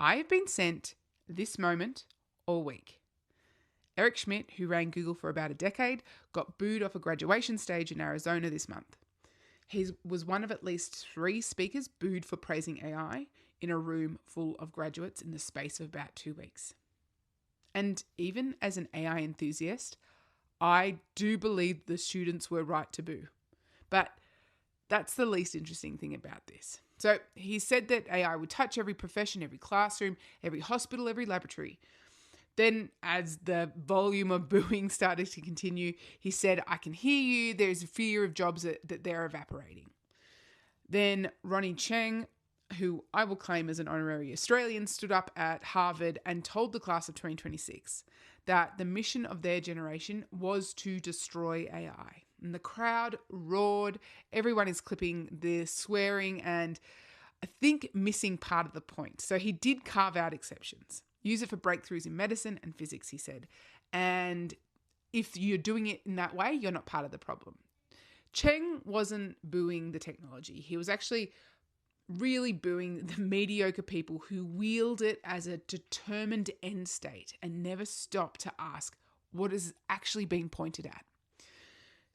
I have been sent this moment all week. Eric Schmidt, who ran Google for about a decade, got booed off a graduation stage in Arizona this month. He was one of at least 3 speakers booed for praising AI in a room full of graduates in the space of about 2 weeks. And even as an AI enthusiast, I do believe the students were right to boo. But that's the least interesting thing about this. So he said that AI would touch every profession, every classroom, every hospital, every laboratory. Then, as the volume of booing started to continue, he said, I can hear you. There's a fear of jobs that they're evaporating. Then Ronny Chieng, who I will claim as an honorary Australian, stood up at Harvard and told the class of 2026 that the mission of their generation was to destroy AI. And the crowd roared. Everyone is clipping the swearing and I think missing part of the point. So he did carve out exceptions. Use it for breakthroughs in medicine and physics, he said. And if you're doing it in that way, you're not part of the problem. Chieng wasn't booing the technology. He was actually really booing the mediocre people who wield it as a determined end state and never stop to ask what is actually being pointed at.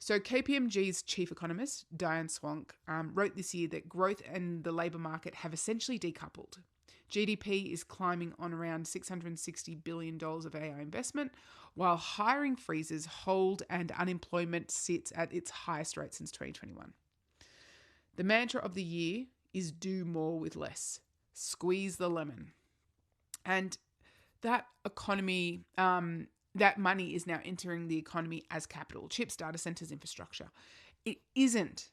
So KPMG's chief economist, Diane Swonk, wrote this year that growth and the labour market have essentially decoupled. GDP is climbing on around $660 billion of AI investment, while hiring freezes hold and unemployment sits at its highest rate since 2021. The mantra of the year is do more with less. Squeeze the lemon. And that economy, that money is now entering the economy as capital, chips, data centers, infrastructure. It isn't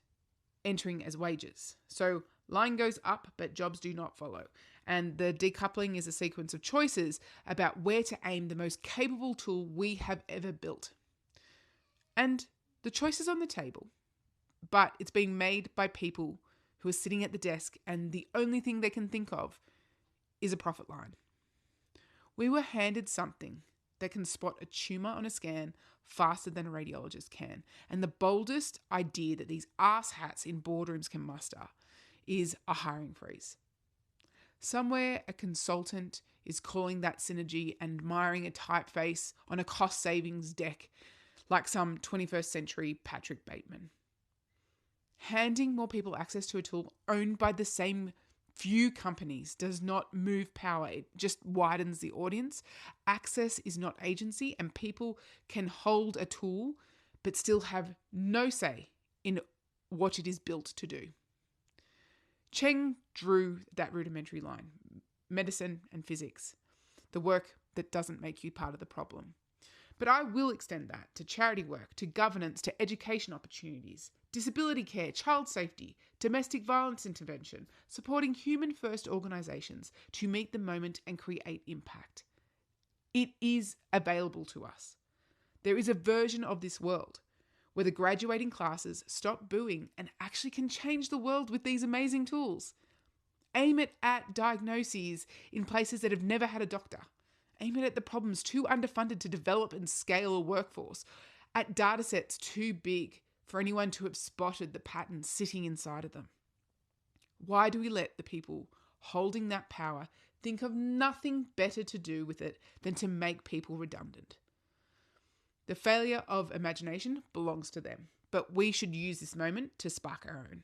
entering as wages. So line goes up, but jobs do not follow. And the decoupling is a sequence of choices about where to aim the most capable tool we have ever built. And the choice is on the table, but it's being made by people who are sitting at the desk and the only thing they can think of is a profit line. We were handed something that can spot a tumour on a scan faster than a radiologist can. And the boldest idea that these arse-hats in boardrooms can muster is a hiring freeze. Somewhere a consultant is calling that synergy and admiring a typeface on a cost savings deck like some 21st century Patrick Bateman. Handing more people access to a tool owned by the same few companies does not move power. It just widens the audience. Access is not agency, and people can hold a tool but still have no say in what it is built to do. Chieng drew that rudimentary line, medicine and physics, the work that doesn't make you part of the problem. But I will extend that to charity work, to governance, to education opportunities, disability care, child safety, domestic violence intervention, supporting human-first organisations to meet the moment and create impact. It is available to us. There is a version of this world where the graduating classes stop booing and actually can change the world with these amazing tools. Aim it at diagnoses in places that have never had a doctor. Aim it at the problems too underfunded to develop and scale a workforce, at data sets too big for anyone to have spotted the patterns sitting inside of them. Why do we let the people holding that power think of nothing better to do with it than to make people redundant? The failure of imagination belongs to them, but we should use this moment to spark our own.